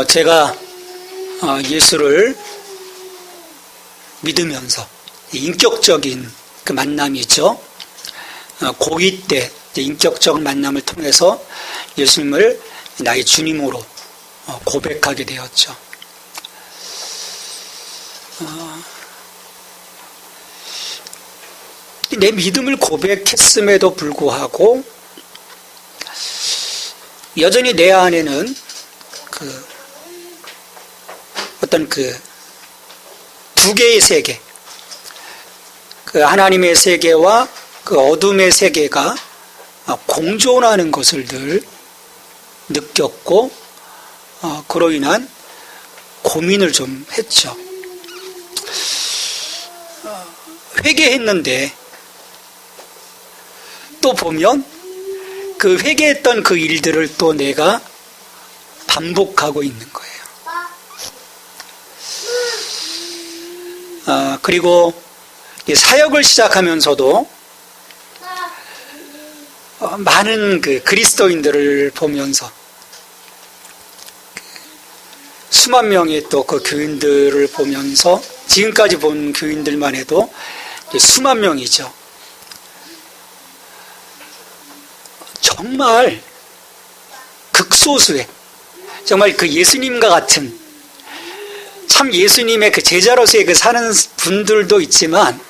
제가 예수를 믿으면서 인격적인 그 만남이죠. 고2 때 인격적 만남을 통해서 예수님을 나의 주님으로 고백하게 되었죠. 내 믿음을 고백했음에도 불구하고 여전히 내 안에는 어떤 두 개의 세계, 하나님의 세계와 어둠의 세계가 공존하는 것을 늘 느꼈고, 그로 인한 고민을 좀 했죠. 회개했는데 또 보면 그 회개했던 그 일들을 또 내가 반복하고 있는 거예요. 그리고 사역을 시작하면서도 많은 그리스도인들을 보면서 수만 명의 또 그 교인들을 보면서 지금까지 본 교인들만 해도 수만 명이죠. 정말 극소수의 정말 예수님과 같은 참 예수님의 제자로서의 사는 분들도 있지만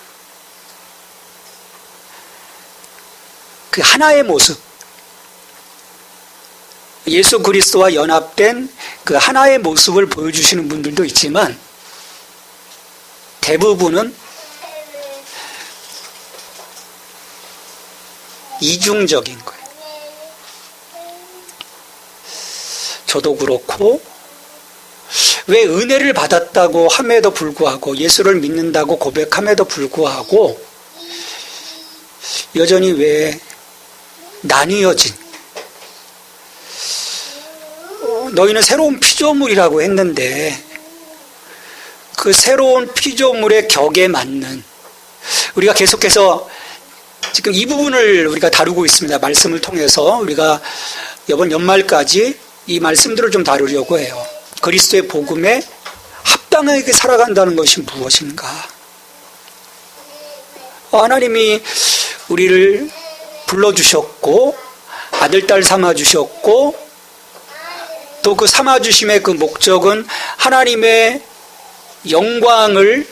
하나의 모습, 예수 그리스도와 연합된 하나의 모습을 보여주시는 분들도 있지만 대부분은 이중적인 거예요. 저도 그렇고 왜 은혜를 받았다고 함에도 불구하고 예수를 믿는다고 고백함에도 불구하고 여전히 왜 나뉘어진 너희는 새로운 피조물이라고 했는데 그 새로운 피조물의 격에 맞는 우리가 계속해서 지금 이 부분을 우리가 다루고 있습니다. 말씀을 통해서 우리가 이번 연말까지 이 말씀들을 좀 다루려고 해요. 그리스도의 복음에 합당하게 살아간다는 것이 무엇인가? 하나님이 우리를 불러주셨고 아들, 딸 삼아주셨고 또 그 삼아주심의 그 목적은 하나님의 영광을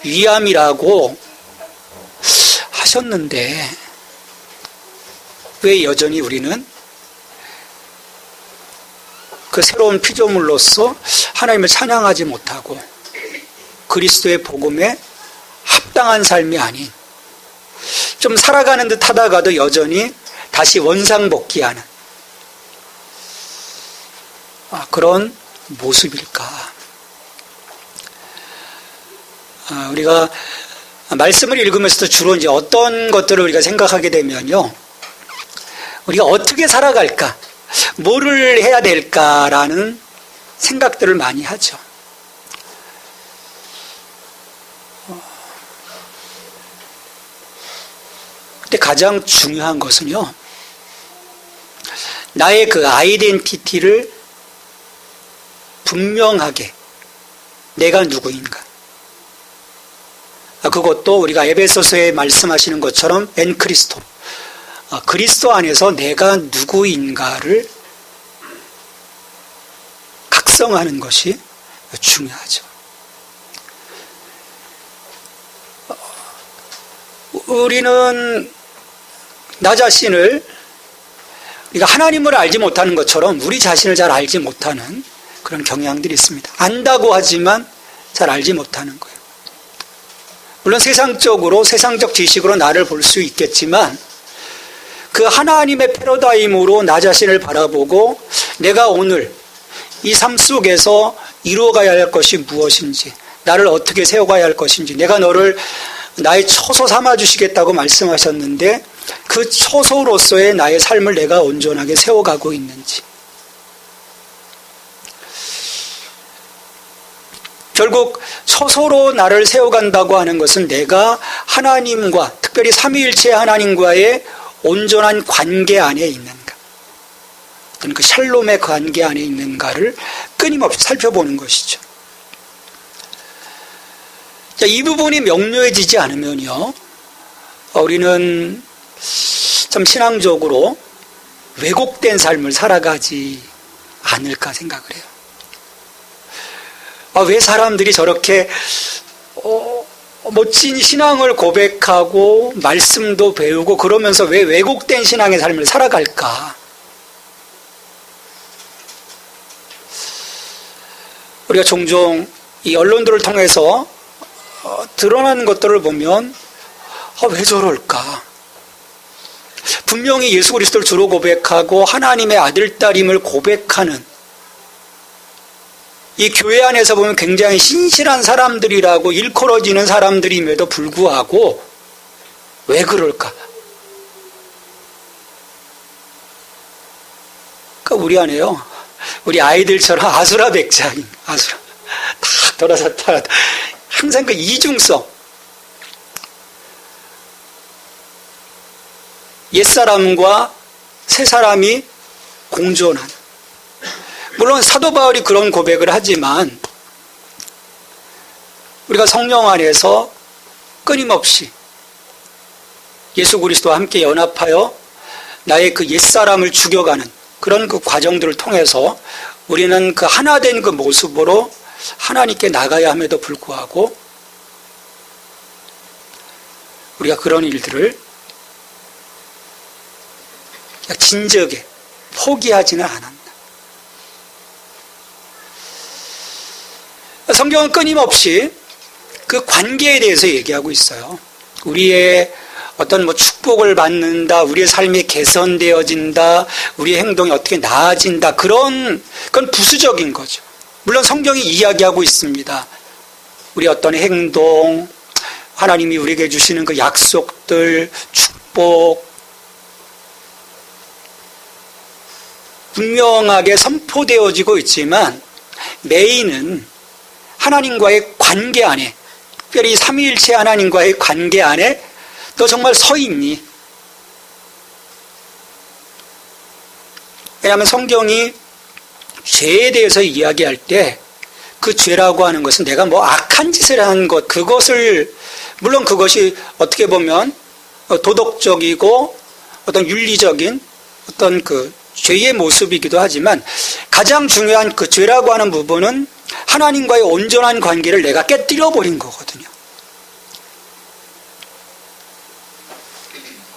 위함이라고 하셨는데 왜 여전히 우리는 그 새로운 피조물로서 하나님을 찬양하지 못하고 그리스도의 복음에 합당한 삶이 아닌 좀 살아가는 듯 하다가도 여전히 다시 원상복귀하는 그런 모습일까? 우리가 말씀을 읽으면서도 주로 이제 어떤 것들을 우리가 생각하게 되면요, 우리가 어떻게 살아갈까? 뭐를 해야 될까라는 생각들을 많이 하죠. 근데 가장 중요한 것은요, 나의 아이덴티티를 분명하게 내가 누구인가. 그것도 우리가 에베소서에 말씀하시는 것처럼 엔 크리스토, 그리스도 안에서 내가 누구인가를 각성하는 것이 중요하죠. 우리는 나 자신을 우리가 하나님을 알지 못하는 것처럼 우리 자신을 잘 알지 못하는 그런 경향들이 있습니다. 안다고 하지만 잘 알지 못하는 거예요. 물론 세상적 지식으로 나를 볼 수 있겠지만 그 하나님의 패러다임으로 나 자신을 바라보고 내가 오늘 이 삶 속에서 이루어가야 할 것이 무엇인지, 나를 어떻게 세워가야 할 것인지, 내가 너를 나의 처소 삼아주시겠다고 말씀하셨는데 그 처소로서의 나의 삶을 내가 온전하게 세워가고 있는지, 결국 처소로 나를 세워간다고 하는 것은 내가 하나님과, 특별히 삼위일체 하나님과의 온전한 관계 안에 있는가. 어떤 그 샬롬의 관계 안에 있는가를 끊임없이 살펴보는 것이죠. 자, 이 부분이 명료해지지 않으면요, 우리는 참 신앙적으로 왜곡된 삶을 살아가지 않을까 생각을 해요. 왜 사람들이 저렇게 멋진 신앙을 고백하고 말씀도 배우고 그러면서 왜 왜곡된 신앙의 삶을 살아갈까? 우리가 종종 이 언론들을 통해서 드러나는 것들을 보면 왜 저럴까? 분명히 예수 그리스도를 주로 고백하고 하나님의 아들, 딸임을 고백하는 이 교회 안에서 보면 굉장히 신실한 사람들이라고 일컬어지는 사람들임에도 불구하고 왜 그럴까? 그러니까 우리 안에요, 우리 아이들처럼 아수라백작인, 아수라 다 돌아섰다 항상 그 이중성, 옛사람과 새사람이 공존하는, 물론 사도 바울이 그런 고백을 하지만 우리가 성령 안에서 끊임없이 예수 그리스도와 함께 연합하여 나의 그 옛사람을 죽여가는 그런 그 과정들을 통해서 우리는 그 하나 된 그 모습으로 하나님께 나가야 함에도 불구하고 우리가 그런 일들을 진지하게 포기하지는 않았다. 성경은 끊임없이 그 관계에 대해서 얘기하고 있어요. 우리의 어떤 축복을 받는다, 우리의 삶이 개선되어진다, 우리의 행동이 어떻게 나아진다, 그건 부수적인 거죠. 물론 성경이 이야기하고 있습니다. 우리 어떤 행동, 하나님이 우리에게 주시는 그 약속들, 축복, 분명하게 선포되어지고 있지만 메인은 하나님과의 관계 안에, 특별히 삼위일체 하나님과의 관계 안에 너 정말 서 있니? 왜냐하면 성경이 죄에 대해서 이야기할 때 그 죄라고 하는 것은 내가 악한 짓을 한 것, 그것을, 물론 그것이 어떻게 보면 도덕적이고 어떤 윤리적인 어떤 그 죄의 모습이기도 하지만 가장 중요한 그 죄라고 하는 부분은 하나님과의 온전한 관계를 내가 깨뜨려 버린 거거든요.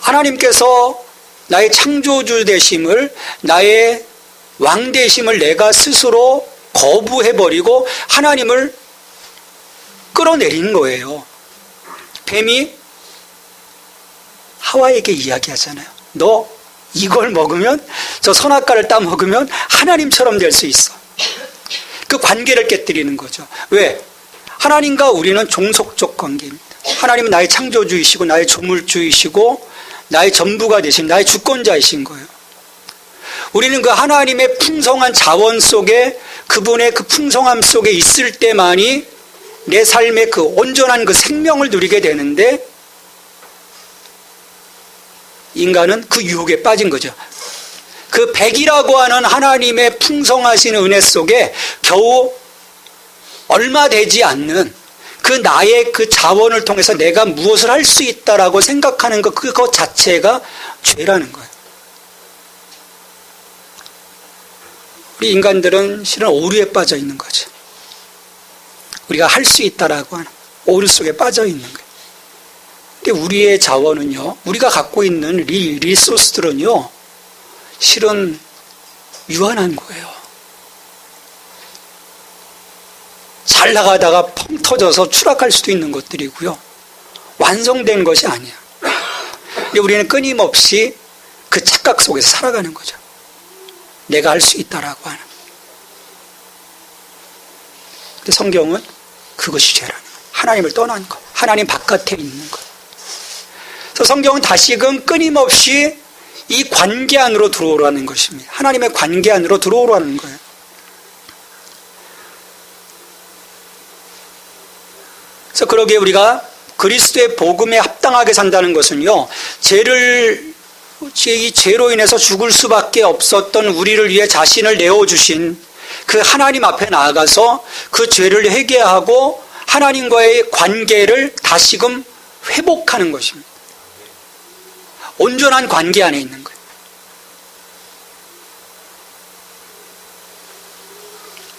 하나님께서 나의 창조주 되심을, 나의 왕 되심을 내가 스스로 거부해버리고 하나님을 끌어내리는 거예요. 뱀이 하와에게 이야기하잖아요. 너 이걸 먹으면, 저 선악과를 따 먹으면 하나님처럼 될 수 있어. 그 관계를 깨뜨리는 거죠. 왜? 하나님과 우리는 종속적 관계입니다. 하나님은 나의 창조주이시고 나의 조물주이시고 나의 전부가 되신, 나의 주권자이신 거예요. 우리는 그 하나님의 풍성한 자원 속에, 그분의 그 풍성함 속에 있을 때만이 내 삶의 그 온전한 그 생명을 누리게 되는데, 인간은 그 유혹에 빠진 거죠. 그 백이라고 하는 하나님의 풍성하신 은혜 속에 겨우 얼마 되지 않는 그 나의 그 자원을 통해서 내가 무엇을 할 수 있다라고 생각하는 것, 그것 자체가 죄라는 거예요. 우리 인간들은 실은 오류에 빠져 있는 거죠. 우리가 할 수 있다라고 하는 오류 속에 빠져 있는 거예요. 근데 우리의 자원은요, 우리가 갖고 있는 리소스들은요, 실은 유한한 거예요. 잘 나가다가 펑 터져서 추락할 수도 있는 것들이고요, 완성된 것이 아니에요. 근데 우리는 끊임없이 그 착각 속에서 살아가는 거죠. 내가 할 수 있다라고 하는. 근데 성경은 그것이 죄라는 거예요. 하나님을 떠난 것, 하나님 바깥에 있는 것. 그래서 성경은 다시금 끊임없이 이 관계 안으로 들어오라는 것입니다. 하나님의 관계 안으로 들어오라는 거예요. 그래서 그러기에 우리가 그리스도의 복음에 합당하게 산다는 것은요, 죄를 이 죄로 인해서 죽을 수밖에 없었던 우리를 위해 자신을 내어주신 그 하나님 앞에 나아가서 그 죄를 회개하고 하나님과의 관계를 다시금 회복하는 것입니다. 온전한 관계 안에 있는 거예요.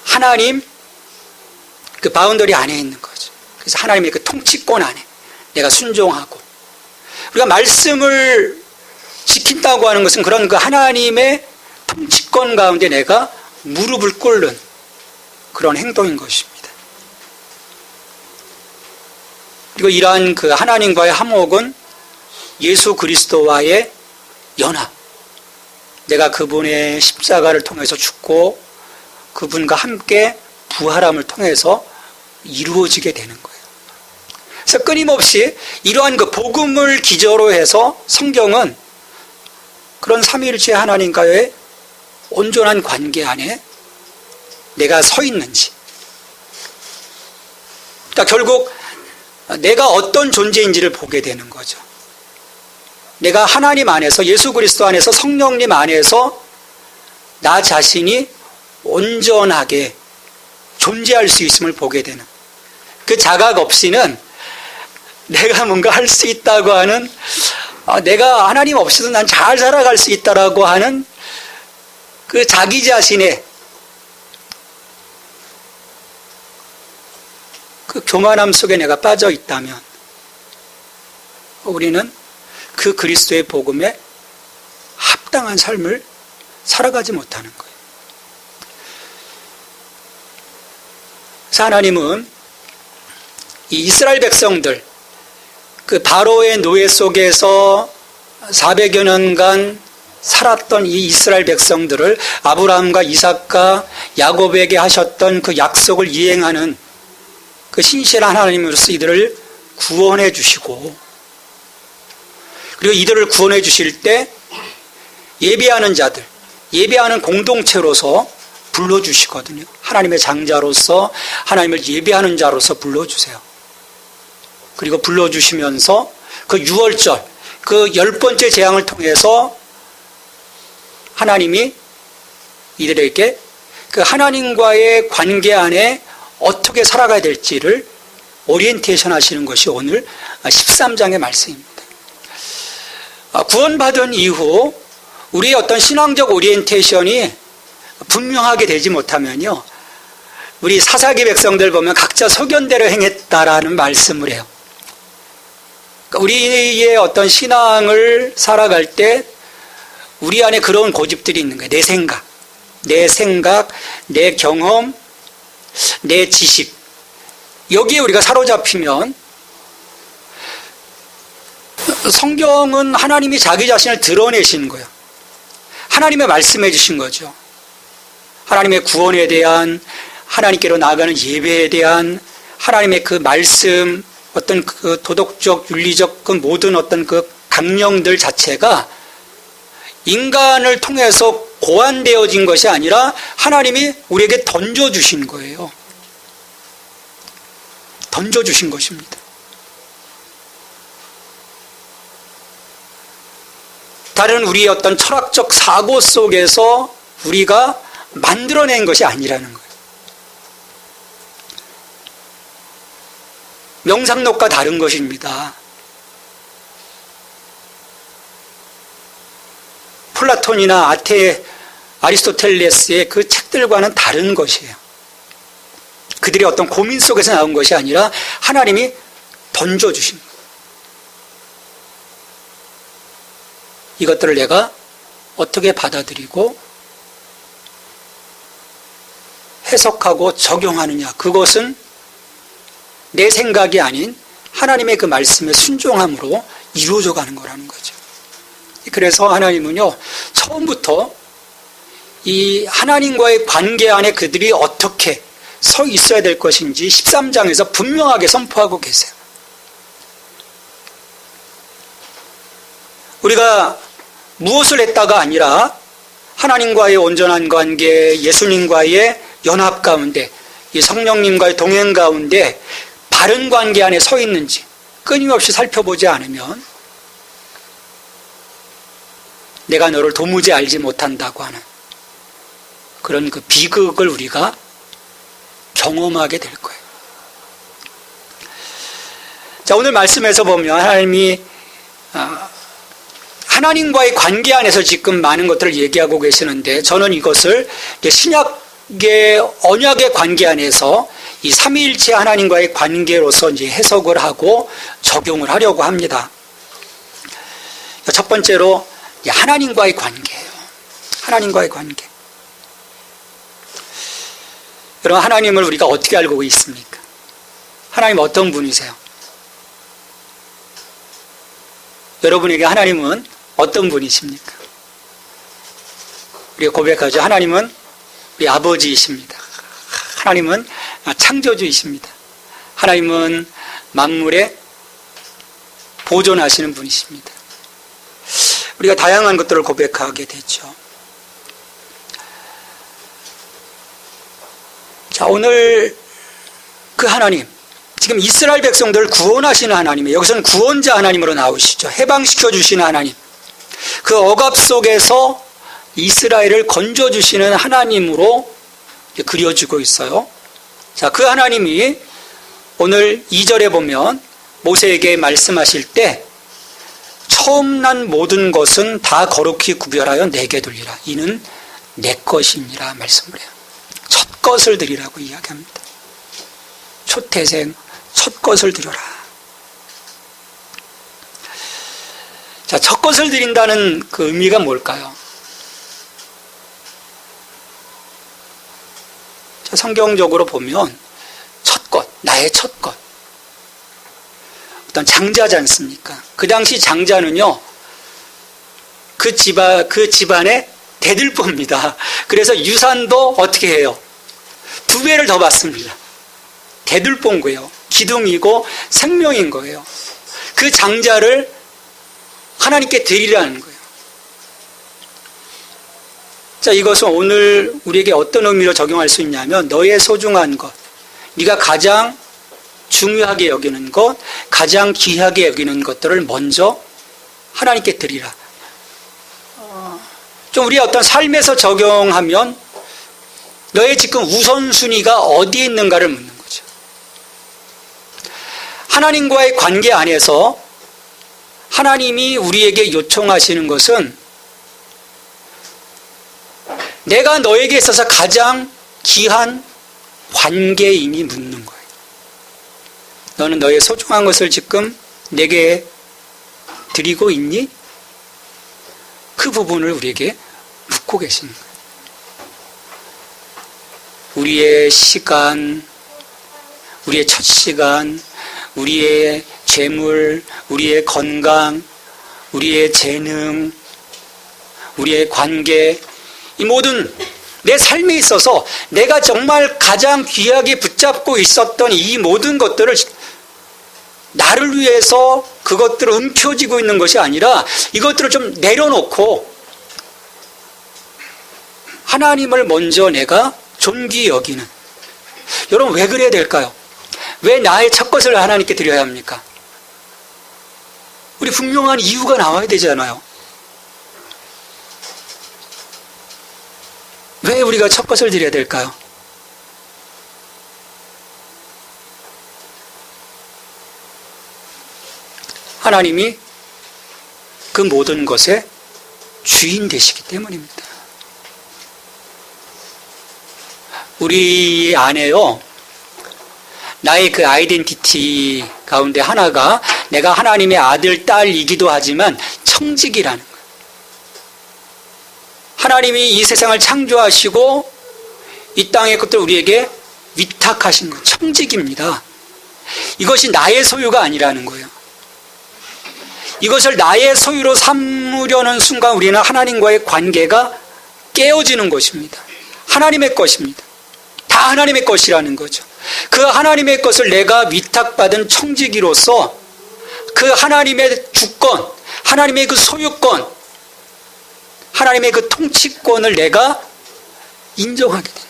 하나님 그 바운더리 안에 있는 거죠. 그래서 하나님의 그 통치권 안에 내가 순종하고, 우리가 말씀을 지킨다고 하는 것은 그런 그 하나님의 통치권 가운데 내가 무릎을 꿇는 그런 행동인 것입니다. 그리고 이러한 그 하나님과의 화목은 예수 그리스도와의 연합, 내가 그분의 십자가를 통해서 죽고 그분과 함께 부활함을 통해서 이루어지게 되는 거예요. 그래서 끊임없이 이러한 그 복음을 기저로 해서 성경은 그런 삼위일체 하나님과의 온전한 관계 안에 내가 서 있는지, 그러니까 결국 내가 어떤 존재인지를 보게 되는 거죠. 내가 하나님 안에서, 예수 그리스도 안에서, 성령님 안에서 나 자신이 온전하게 존재할 수 있음을 보게 되는, 그 자각 없이는 내가 뭔가 할 수 있다고 하는, 내가 하나님 없이도 난 잘 살아갈 수 있다라고 하는 그 자기 자신의 그 교만함 속에 내가 빠져 있다면 우리는 그 그리스도의 복음에 합당한 삶을 살아가지 못하는 거예요. 그래서 하나님은 이 이스라엘 백성들, 그 바로의 노예 속에서 400여 년간 살았던 이 이스라엘 백성들을 아브라함과 이삭과 야곱에게 하셨던 그 약속을 이행하는 그 신실한 하나님으로서 이들을 구원해 주시고, 그리고 이들을 구원해 주실 때 예배하는 자들, 예배하는 공동체로서 불러주시거든요. 하나님의 장자로서, 하나님을 예배하는 자로서 불러주세요. 그리고 불러주시면서 그 유월절, 그 10번째 재앙을 통해서 하나님이 이들에게 그 하나님과의 관계 안에 어떻게 살아가야 될지를 오리엔테이션 하시는 것이 오늘 13장의 말씀입니다. 구원받은 이후 우리의 어떤 신앙적 오리엔테이션이 분명하게 되지 못하면요, 우리 사사기 백성들 보면 각자 소견대로 행했다라는 말씀을 해요. 우리의 어떤 신앙을 살아갈 때 우리 안에 그런 고집들이 있는 거예요. 내 생각, 내 경험, 내 지식, 여기에 우리가 사로잡히면, 성경은 하나님이 자기 자신을 드러내신 거예요. 하나님의 말씀해 주신 거죠. 하나님의 구원에 대한, 하나님께로 나아가는 예배에 대한 하나님의 그 말씀, 어떤 그 도덕적, 윤리적 그 모든 어떤 그 강령들 자체가 인간을 통해서 고안되어진 것이 아니라 하나님이 우리에게 던져주신 거예요. 던져주신 것입니다. 다른 우리의 어떤 철학적 사고 속에서 우리가 만들어낸 것이 아니라는 거예요. 명상록과 다른 것입니다. 플라톤이나 아리스토텔레스의 그 책들과는 다른 것이에요. 그들의 어떤 고민 속에서 나온 것이 아니라 하나님이 던져주신 거예요. 이것들을 내가 어떻게 받아들이고 해석하고 적용하느냐, 그것은 내 생각이 아닌 하나님의 그 말씀에 순종함으로 이루어져 가는 거라는 거죠. 그래서 하나님은요, 처음부터 이 하나님과의 관계 안에 그들이 어떻게 서 있어야 될 것인지 13장에서 분명하게 선포하고 계세요. 우리가 무엇을 했다가 아니라 하나님과의 온전한 관계, 예수님과의 연합 가운데, 이 성령님과의 동행 가운데 바른 관계 안에 서 있는지 끊임없이 살펴보지 않으면 내가 너를 도무지 알지 못한다고 하는 그런 그 비극을 우리가 경험하게 될 거예요. 자, 오늘 말씀에서 보면 하나님이 하나님과의 관계 안에서 지금 많은 것들을 얘기하고 계시는데, 저는 이것을 신약의 언약의 관계 안에서 이 삼위일체 하나님과의 관계로서 이제 해석을 하고 적용을 하려고 합니다. 첫 번째로 하나님과의 관계예요. 하나님과의 관계. 여러분, 하나님을 우리가 어떻게 알고 있습니까? 하나님 어떤 분이세요? 여러분에게 하나님은 어떤 분이십니까? 우리가 고백하죠. 하나님은 우리 아버지이십니다. 하나님은 창조주이십니다. 하나님은 만물에 보존하시는 분이십니다. 우리가 다양한 것들을 고백하게 되죠. 자, 오늘 그 하나님, 지금 이스라엘 백성들을 구원하시는 하나님이에요. 여기서는 구원자 하나님으로 나오시죠. 해방시켜 주시는 하나님. 그 억압 속에서 이스라엘을 건져주시는 하나님으로 그려지고 있어요. 자, 그 하나님이 오늘 2절에 보면 모세에게 말씀하실 때 처음 난 모든 것은 다 거룩히 구별하여 내게 돌리라. 이는 내 것이니라 말씀을 해요. 첫 것을 드리라고 이야기합니다. 초태생 첫 것을 드려라. 자, 첫 것을 드린다는 그 의미가 뭘까요? 자, 성경적으로 보면 첫 것, 나의 첫 것. 어떤 장자지 않습니까? 그 당시 장자는요, 그 집안의 대들보입니다. 그래서 유산도 어떻게 해요? 2배를 더 받습니다. 대들보인 거예요. 기둥이고 생명인 거예요. 그 장자를 하나님께 드리라는 거예요. 자, 이것은 오늘 우리에게 어떤 의미로 적용할 수 있냐면, 너의 소중한 것, 네가 가장 중요하게 여기는 것, 가장 귀하게 여기는 것들을 먼저 하나님께 드리라. 좀 우리의 어떤 삶에서 적용하면 너의 지금 우선순위가 어디에 있는가를 묻는 거죠. 하나님과의 관계 안에서 하나님이 우리에게 요청하시는 것은 내가 너에게 있어서 가장 귀한 관계인이 묻는 거예요. 너는 너의 소중한 것을 지금 내게 드리고 있니? 그 부분을 우리에게 묻고 계시는 거예요. 우리의 시간, 우리의 첫 시간, 우리의 재물, 우리의 건강, 우리의 재능, 우리의 관계, 이 모든 내 삶에 있어서 내가 정말 가장 귀하게 붙잡고 있었던 이 모든 것들을 나를 위해서 그것들을 움켜쥐고 있는 것이 아니라 이것들을 좀 내려놓고 하나님을 먼저 내가 존귀히 여기는. 여러분, 왜 그래야 될까요? 왜 나의 첫 것을 하나님께 드려야 합니까? 우리 분명한 이유가 나와야 되잖아요. 왜 우리가 첫 것을 드려야 될까요? 하나님이 그 모든 것의 주인 되시기 때문입니다. 우리 안에요, 나의 그 아이덴티티 가운데 하나가 내가 하나님의 아들, 딸이기도 하지만 청직이라는 거예요. 하나님이 이 세상을 창조하시고 이 땅의 것들을 우리에게 위탁하신 것, 청직입니다. 이것이 나의 소유가 아니라는 거예요. 이것을 나의 소유로 삼으려는 순간 우리는 하나님과의 관계가 깨어지는 것입니다. 하나님의 것입니다. 다 하나님의 것이라는 거죠. 그 하나님의 것을 내가 위탁받은 청지기로서 그 하나님의 주권, 하나님의 그 소유권, 하나님의 그 통치권을 내가 인정하게 됩니다.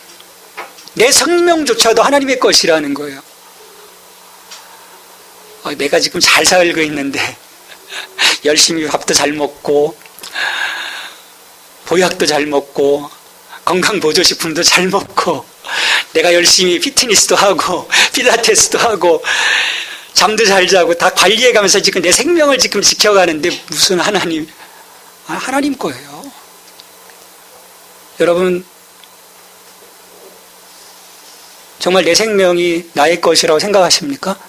내 생명조차도 하나님의 것이라는 거예요. 내가 지금 잘 살고 있는데 열심히 밥도 잘 먹고 보약도 잘 먹고 건강보조식품도 잘 먹고 내가 열심히 피트니스도 하고 필라테스도 하고 잠도 잘 자고 다 관리해가면서 지금 내 생명을 지금 지켜가는데 무슨 하나님 거예요. 여러분, 정말 내 생명이 나의 것이라고 생각하십니까?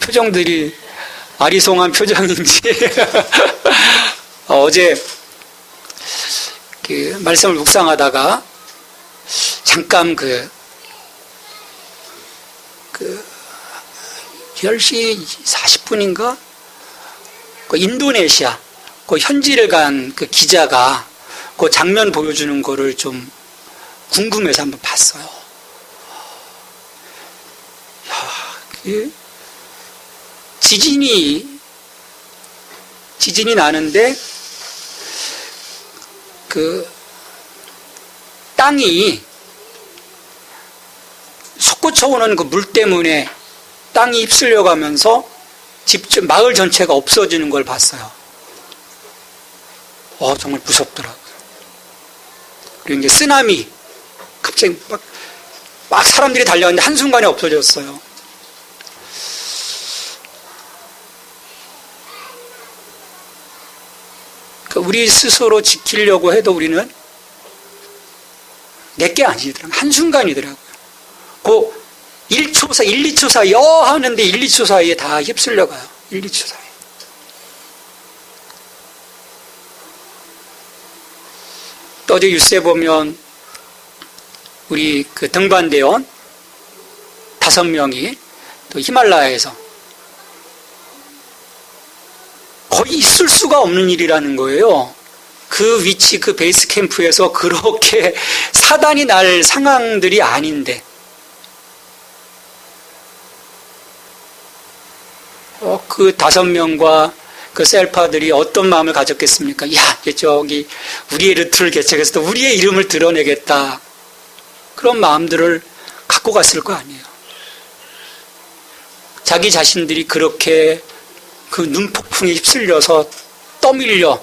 표정들이 아리송한 표정인지 어제 그 말씀을 묵상하다가 잠깐 그 10시 40분인가 그 인도네시아 그 현지를 간 그 기자가 그 장면 보여주는 거를 좀 궁금해서 한번 봤어요. 지진이 나는데 그 땅이 솟구쳐 오는 그 물 때문에 땅이 휩쓸려 가면서 마을 전체가 없어지는 걸 봤어요. 정말 무섭더라고요. 그리고 이제 쓰나미, 갑자기 막 사람들이 달려왔는데 한순간에 없어졌어요. 우리 스스로 지키려고 해도 우리는 내게 아니더라고요. 한순간이더라고요. 그 1초 사이, 1, 2초 사이, 하는데 1, 2초 사이에 다 휩쓸려가요. 1, 2초 사이. 또 어제 뉴스에 보면 우리 그 등반대원 5명이 또 히말라야에서 거의 있을 수가 없는 일이라는 거예요. 그 위치, 그 베이스 캠프에서 그렇게 사단이 날 상황들이 아닌데 그 5명과 그 셀파들이 어떤 마음을 가졌겠습니까? 야, 저기 우리의 루트를 개척해서 또 우리의 이름을 드러내겠다. 그런 마음들을 갖고 갔을 거 아니에요. 자기 자신들이 그렇게 그 눈폭풍에 휩쓸려서 떠밀려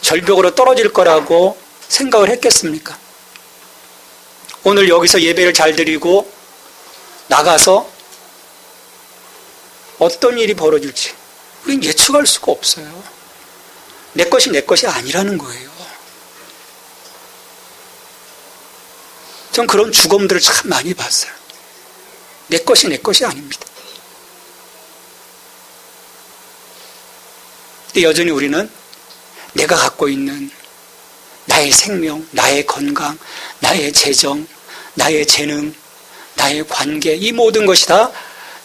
절벽으로 떨어질 거라고 생각을 했겠습니까? 오늘 여기서 예배를 잘 드리고 나가서 어떤 일이 벌어질지 우린 예측할 수가 없어요. 내 것이 아니라는 거예요. 전 그런 죽음들을 참 많이 봤어요. 내 것이 아닙니다. 근데 여전히 우리는 내가 갖고 있는 나의 생명, 나의 건강, 나의 재정, 나의 재능, 나의 관계, 이 모든 것이 다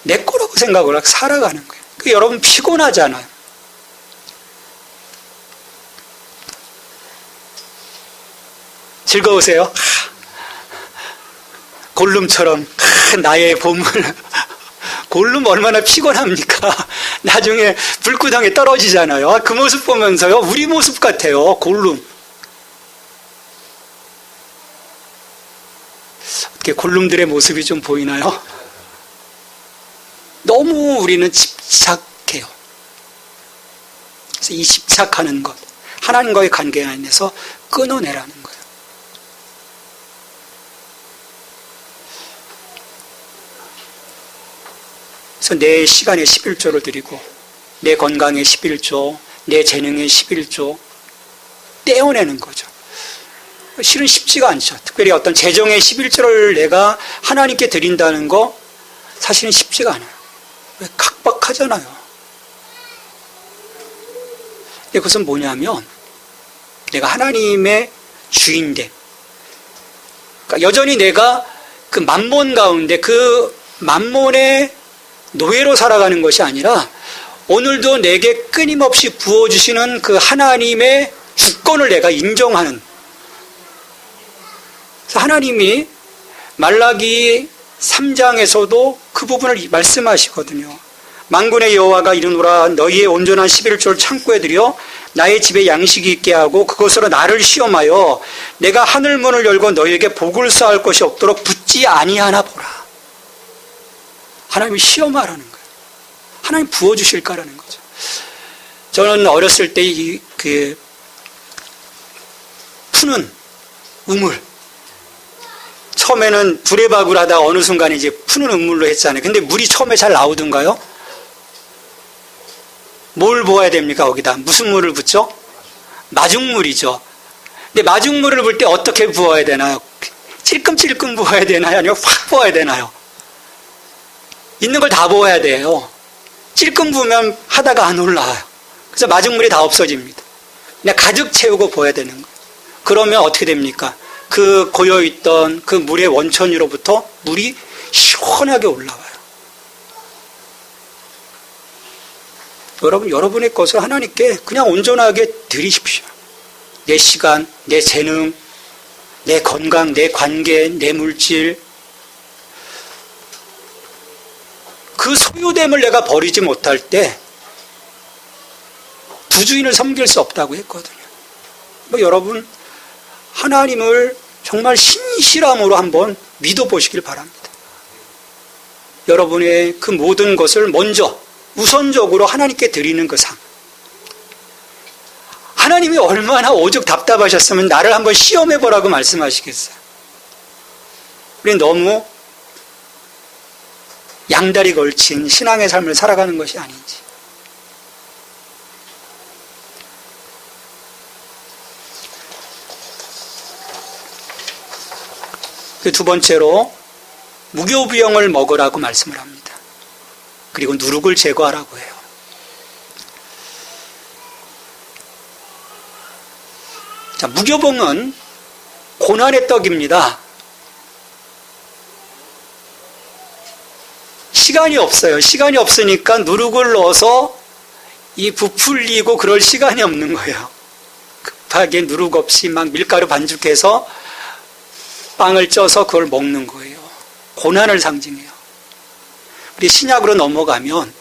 내 거라고 생각을 하고 살아가는 거예요. 여러분 피곤하잖아요. 즐거우세요? 골룸처럼 나의 보물. 골룸 얼마나 피곤합니까? 나중에 불구덩이에 떨어지잖아요. 그 모습 보면서요, 우리 모습 같아요. 골룸. 어떻게 골룸들의 모습이 좀 보이나요? 너무 우리는 집착해요. 그래서 이 집착하는 것, 하나님과의 관계 안에서 끊어내라는 거예요. 그래서 내 시간에 11조를 드리고 내 건강에 11조, 내 재능에 11조 떼어내는 거죠. 실은 쉽지가 않죠. 특별히 어떤 재정의 11조를 내가 하나님께 드린다는 거 사실은 쉽지가 않아요. 왜? 각박하잖아요. 근데 그것은 뭐냐면 내가 하나님의 주인데, 그러니까 여전히 내가 그 만몬 가운데 그 만몬의 노예로 살아가는 것이 아니라 오늘도 내게 끊임없이 부어주시는 그 하나님의 주권을 내가 인정하는. 그래서 하나님이 말라기 3장에서도 그 부분을 말씀하시거든요. 만군의 여호와가 이르노라 너희의 온전한 11조를 창고에 들여 나의 집에 양식이 있게 하고 그것으로 나를 시험하여 내가 하늘문을 열고 너희에게 복을 쌓을 것이 없도록 붙지 아니하나 보라. 하나님이 시험하라는 거예요. 하나님 부어주실까라는 거죠. 저는 어렸을 때 푸는 우물, 처음에는 두레박을 하다가 어느 순간에 이제 푸는 우물로 했잖아요. 근데 물이 처음에 잘 나오던가요? 뭘 부어야 됩니까? 거기다 무슨 물을 붓죠? 마중물이죠. 근데 마중물을 부을 때 어떻게 부어야 되나요? 찔끔찔끔 부어야 되나요? 아니면 확 부어야 되나요? 있는 걸 다 부어야 돼요. 찔끔 부으면 하다가 안 올라와요. 그래서 마중물이 다 없어집니다. 그냥 가득 채우고 부어야 되는 거예요. 그러면 어떻게 됩니까? 그 고여있던 그 물의 원천으로부터 물이 시원하게 올라와요. 여러분의 것을 하나님께 그냥 온전하게 드리십시오. 내 시간, 내 재능, 내 건강, 내 관계, 내 물질, 그 소유됨을 내가 버리지 못할 때 부주인을 섬길 수 없다고 했거든요. 여러분, 하나님을 정말 신실함으로 한번 믿어보시길 바랍니다. 여러분의 그 모든 것을 먼저 우선적으로 하나님께 드리는 그 삶. 하나님이 얼마나 오죽 답답하셨으면 나를 한번 시험해보라고 말씀하시겠어요. 우리는 너무 양다리 걸친 신앙의 삶을 살아가는 것이 아닌지. 그 두 번째로 무교병을 먹으라고 말씀을 합니다. 그리고 누룩을 제거하라고 해요. 자, 무교병은 고난의 떡입니다. 시간이 없어요. 시간이 없으니까 누룩을 넣어서 이 부풀리고 그럴 시간이 없는 거예요. 급하게 누룩 없이 막 밀가루 반죽해서 빵을 쪄서 그걸 먹는 거예요. 고난을 상징해요. 우리 신약으로 넘어가면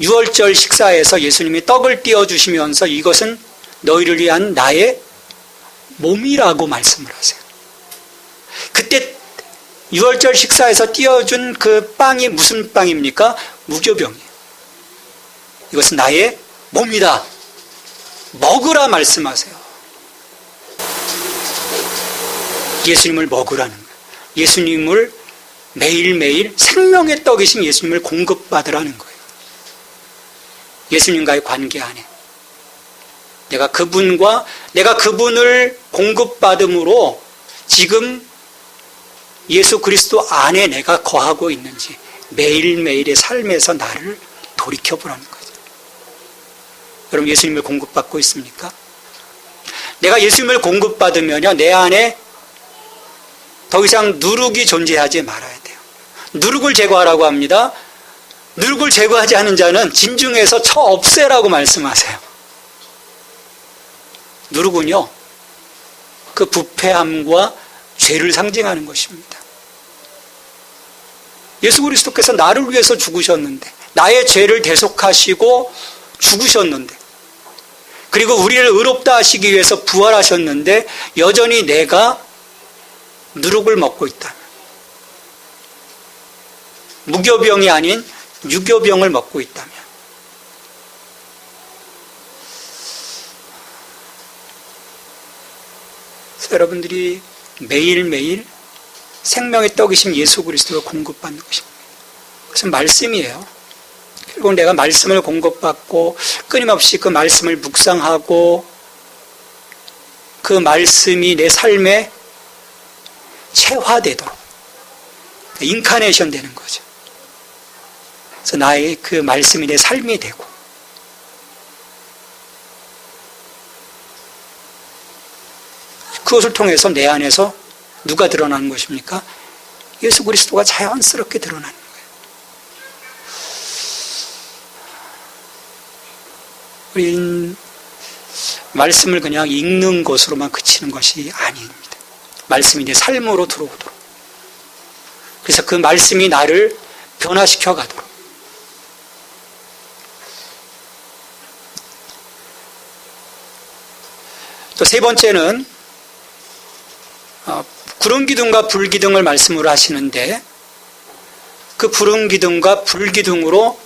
유월절 식사에서 예수님이 떡을 띄워주시면서 이것은 너희를 위한 나의 몸이라고 말씀을 하세요. 그때 유월절 식사에서 띄워준 그 빵이 무슨 빵입니까? 무교병이에요. 이것은 나의 몸이다. 먹으라 말씀하세요. 예수님을 먹으라는 거예요. 예수님을 매일매일 생명의 떡이신 예수님을 공급받으라는 거예요. 예수님과의 관계 안에 내가 그분을 공급받음으로 지금 예수 그리스도 안에 내가 거하고 있는지 매일매일의 삶에서 나를 돌이켜보라는 거죠. 여러분, 예수님을 공급받고 있습니까? 내가 예수님을 공급받으면요, 내 안에 더 이상 누룩이 존재하지 말아야 돼요. 누룩을 제거하라고 합니다. 누룩을 제거하지 않은 자는 진중에서 쳐 없애라고 말씀하세요. 누룩은요, 그 부패함과 죄를 상징하는 것입니다. 예수 그리스도께서 나를 위해서 죽으셨는데, 나의 죄를 대속하시고 죽으셨는데, 그리고 우리를 의롭다 하시기 위해서 부활하셨는데 여전히 내가 누룩을 먹고 있다. 무교병이 아닌 유교병을 먹고 있다면, 여러분들이 매일매일 생명의 떡이신 예수 그리스도를 공급받는 것입니다. 그것은 말씀이에요. 그리고 내가 말씀을 공급받고 끊임없이 그 말씀을 묵상하고 그 말씀이 내 삶에 체화되도록 인카네이션 되는 거죠. 그래서 나의 그 말씀이 내 삶이 되고, 그것을 통해서 내 안에서 누가 드러나는 것입니까? 예수 그리스도가 자연스럽게 드러나는 거예요. 우리는 말씀을 그냥 읽는 것으로만 그치는 것이 아닙니다. 말씀이 내 삶으로 들어오도록, 그래서 그 말씀이 나를 변화시켜 가도록. 또 세 번째는 구름 기둥과 불 기둥을 말씀으로 하시는데, 그 구름 기둥과 불 기둥으로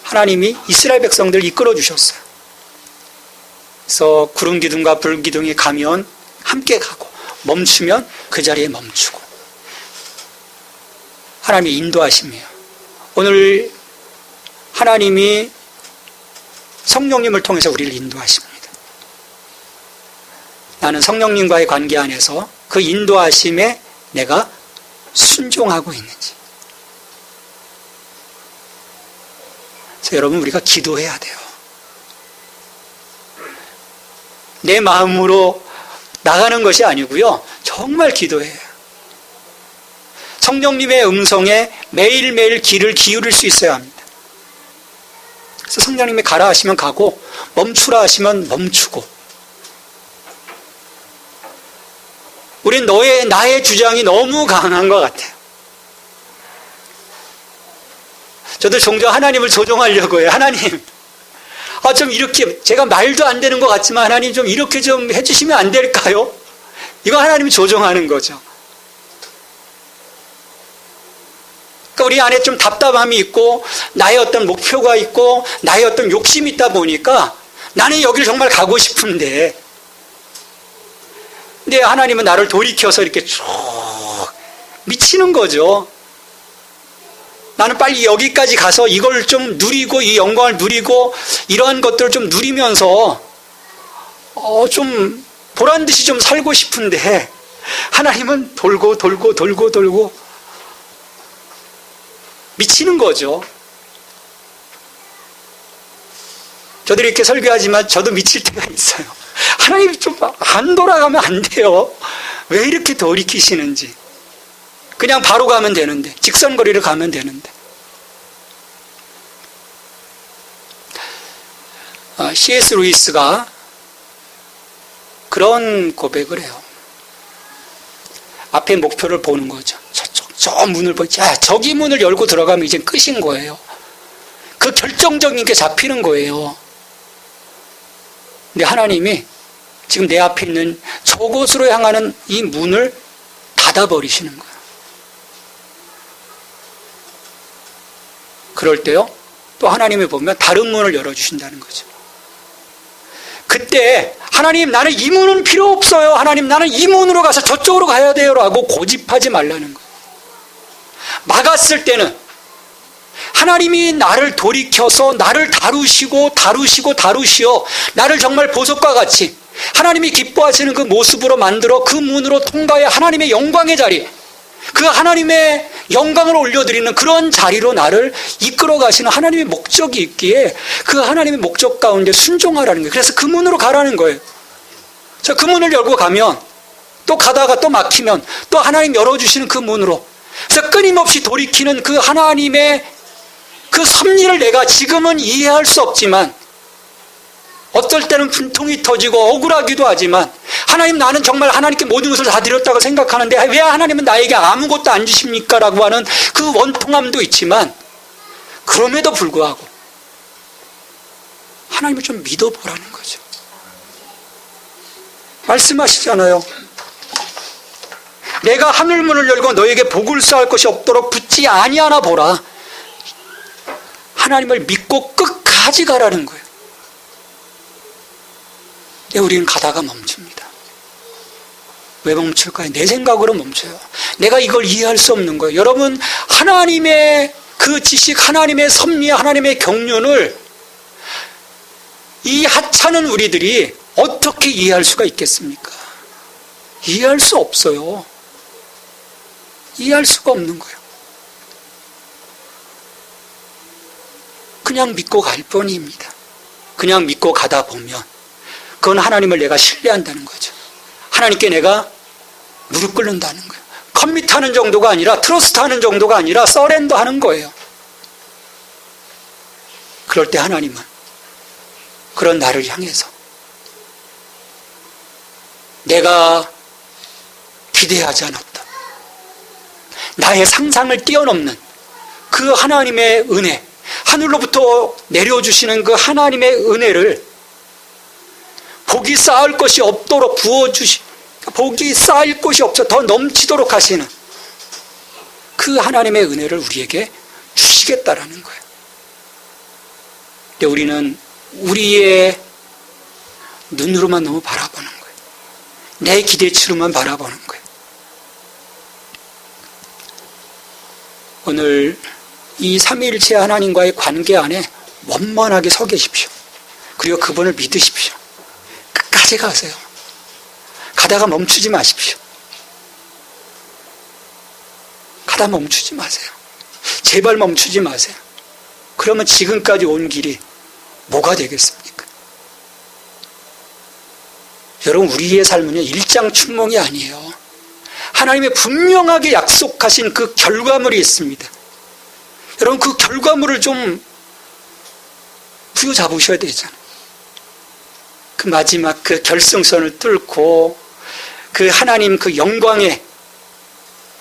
하나님이 이스라엘 백성들을 이끌어 주셨어요. 그래서 구름 기둥과 불 기둥이 가면 함께 가고 멈추면 그 자리에 멈추고 하나님의 인도하심이에요. 오늘 하나님이 성령님을 통해서 우리를 인도하십니다. 나는 성령님과의 관계 안에서 그 인도하심에 내가 순종하고 있는지. 그래서 여러분, 우리가 기도해야 돼요. 내 마음으로 나가는 것이 아니고요, 정말 기도해요. 성령님의 음성에 매일매일 귀를 기울일 수 있어야 합니다. 그래서 성령님이 가라 하시면 가고 멈추라 하시면 멈추고. 우린 나의 주장이 너무 강한 것 같아요. 저도 종종 하나님을 조종하려고 해요. 하나님, 좀 이렇게, 제가 말도 안 되는 것 같지만 하나님 좀 이렇게 좀 해주시면 안 될까요? 이거 하나님이 조종하는 거죠. 그러니까 우리 안에 좀 답답함이 있고 나의 어떤 목표가 있고 나의 어떤 욕심이 있다 보니까 나는 여기를 정말 가고 싶은데, 근데 하나님은 나를 돌이켜서 이렇게 쭉 미치는 거죠. 나는 빨리 여기까지 가서 이걸 좀 누리고 이 영광을 누리고 이러한 것들을 좀 누리면서 좀 보란 듯이 좀 살고 싶은데 하나님은 돌고 미치는 거죠. 저도 이렇게 설교하지만 저도 미칠 때가 있어요. 하나님 좀 안 돌아가면 안 돼요. 왜 이렇게 돌이키시는지. 그냥 바로 가면 되는데, 직선거리를 가면 되는데. C.S. 루이스가 그런 고백을 해요. 앞에 목표를 보는 거죠. 저 문을 보지. 저기 문을 열고 들어가면 이제 끝인 거예요. 그 결정적인 게 잡히는 거예요. 근데 하나님이 지금 내 앞에 있는 저곳으로 향하는 이 문을 닫아버리시는 거예요. 그럴 때요, 또 하나님이 보면 다른 문을 열어주신다는 거죠. 그때 하나님, 나는 이 문은 필요 없어요. 하나님, 나는 이 문으로 가서 저쪽으로 가야 돼요 라고 고집하지 말라는 거예요. 막았을 때는 하나님이 나를 돌이켜서 나를 다루시어 나를 정말 보석과 같이 하나님이 기뻐하시는 그 모습으로 만들어 그 문으로 통과해 하나님의 영광의 자리, 그 하나님의 영광을 올려드리는 그런 자리로 나를 이끌어 가시는 하나님의 목적이 있기에 그 하나님의 목적 가운데 순종하라는 거예요. 그래서 그 문으로 가라는 거예요. 그 문을 열고 가면 또 가다가 또 막히면 또 하나님 열어주시는 그 문으로, 그래서 끊임없이 돌이키는 그 하나님의 그 섭리를 내가 지금은 이해할 수 없지만, 어떨 때는 분통이 터지고 억울하기도 하지만, 하나님, 나는 정말 하나님께 모든 것을 다 드렸다고 생각하는데 왜 하나님은 나에게 아무것도 안 주십니까? 라고 하는 그 원통함도 있지만, 그럼에도 불구하고 하나님을 좀 믿어보라는 거죠. 말씀하시잖아요. 내가 하늘문을 열고 너에게 복을 쌓을 것이 없도록 붙지 아니하나 보라. 하나님을 믿고 끝까지 가라는 거예요. 근데 우리는 가다가 멈춥니다. 왜 멈출까요? 내 생각으로 멈춰요. 내가 이걸 이해할 수 없는 거예요. 여러분, 하나님의 그 지식, 하나님의 섭리, 하나님의 경륜을 이 하찮은 우리들이 어떻게 이해할 수가 있겠습니까? 이해할 수 없어요. 이해할 수가 없는 거예요. 그냥 믿고 갈 뿐입니다. 그냥 믿고 가다 보면 그건 하나님을 내가 신뢰한다는 거죠. 하나님께 내가 무릎 꿇는다는 거예요. 커밋하는 정도가 아니라, 트러스트하는 정도가 아니라 서렌더하는 거예요. 그럴 때 하나님은 그런 나를 향해서 내가 기대하지 않았다, 나의 상상을 뛰어넘는 그 하나님의 은혜, 하늘로부터 내려주시는 그 하나님의 은혜를 복이 쌓을 것이 없도록 복이 쌓일 것이 없어 더 넘치도록 하시는 그 하나님의 은혜를 우리에게 주시겠다라는 거예요. 근데 우리는 우리의 눈으로만 너무 바라보는 거예요. 내 기대치로만 바라보는 거예요. 오늘 이 삼위일체 하나님과의 관계 안에 원만하게 서 계십시오. 그리고 그분을 믿으십시오. 끝까지 가세요. 가다가 멈추지 마십시오. 가다 멈추지 마세요. 제발 멈추지 마세요. 그러면 지금까지 온 길이 뭐가 되겠습니까? 여러분, 우리의 삶은요, 일장춘몽이 아니에요. 하나님의 분명하게 약속하신 그 결과물이 있습니다. 여러분, 그 결과물을 좀 부여잡으셔야 되잖아요. 그 마지막 그 결승선을 뚫고 그 하나님 그 영광의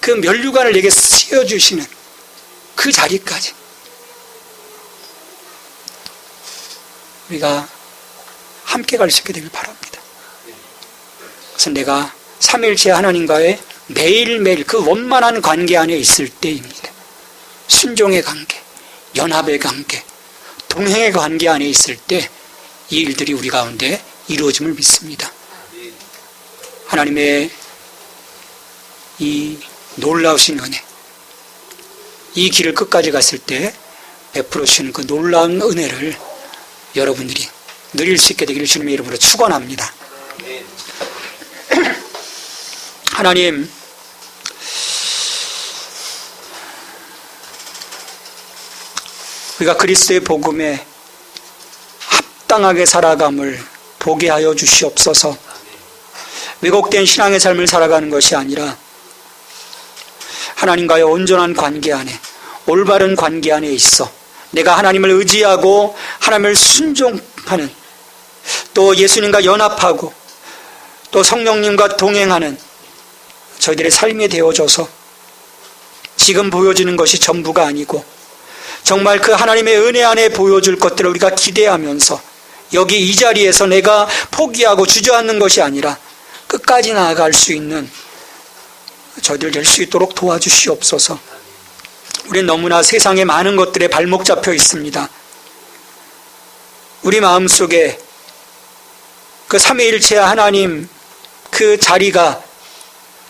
그 면류관을 내게 씌워주시는 그 자리까지 우리가 함께 갈 수 있게 되길 바랍니다. 그래서 내가 삼위일체 하나님과의 매일매일 그 원만한 관계 안에 있을 때입니다. 순종의 관계, 연합의 관계, 동행의 관계 안에 있을 때 이 일들이 우리 가운데 이루어짐을 믿습니다. 하나님의 이 놀라우신 은혜, 이 길을 끝까지 갔을 때 베풀어 주시는 그 놀라운 은혜를 여러분들이 누릴 수 있게 되기를 주님의 이름으로 축원합니다. 하나님, 우리가 그리스도의 복음에 합당하게 살아감을 보게 하여 주시옵소서. 왜곡된 신앙의 삶을 살아가는 것이 아니라 하나님과의 온전한 관계 안에, 올바른 관계 안에 있어 내가 하나님을 의지하고 하나님을 순종하는, 또 예수님과 연합하고 또 성령님과 동행하는 저희들의 삶이 되어져서 지금 보여지는 것이 전부가 아니고 정말 그 하나님의 은혜 안에 보여줄 것들을 우리가 기대하면서 여기 이 자리에서 내가 포기하고 주저앉는 것이 아니라 끝까지 나아갈 수 있는 저희들 될 수 있도록 도와주시옵소서. 우리는 너무나 세상의 많은 것들에 발목 잡혀 있습니다. 우리 마음속에 그 삼위일체 하나님 그 자리가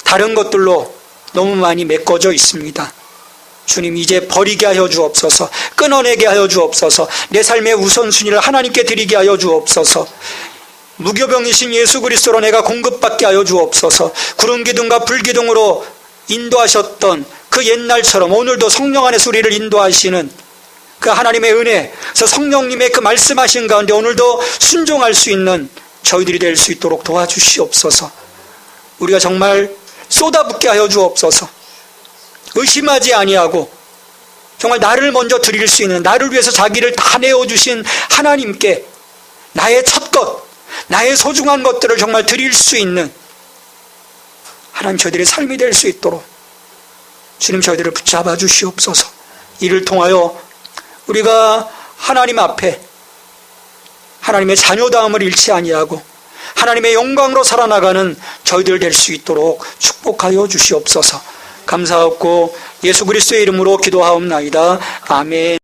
다른 것들로 너무 많이 메꿔져 있습니다. 주님, 이제 버리게 하여 주옵소서. 끊어내게 하여 주옵소서. 내 삶의 우선순위를 하나님께 드리게 하여 주옵소서. 무교병이신 예수 그리스도로 내가 공급받게 하여 주옵소서. 구름기둥과 불기둥으로 인도하셨던 그 옛날처럼 오늘도 성령 안에서 우리를 인도하시는 그 하나님의 은혜, 그래서 성령님의 그 말씀하신 가운데 오늘도 순종할 수 있는 저희들이 될 수 있도록 도와주시옵소서. 우리가 정말 쏟아붓게 하여 주옵소서. 의심하지 아니하고 정말 나를 먼저 드릴 수 있는, 나를 위해서 자기를 다 내어주신 하나님께 나의 첫 것, 나의 소중한 것들을 정말 드릴 수 있는 하나님 저희들의 삶이 될 수 있도록 주님 저희들을 붙잡아 주시옵소서. 이를 통하여 우리가 하나님 앞에 하나님의 자녀다움을 잃지 아니하고 하나님의 영광으로 살아나가는 저희들 될 수 있도록 축복하여 주시옵소서. 감사하고 예수 그리스도의 이름으로 기도하옵나이다. 아멘.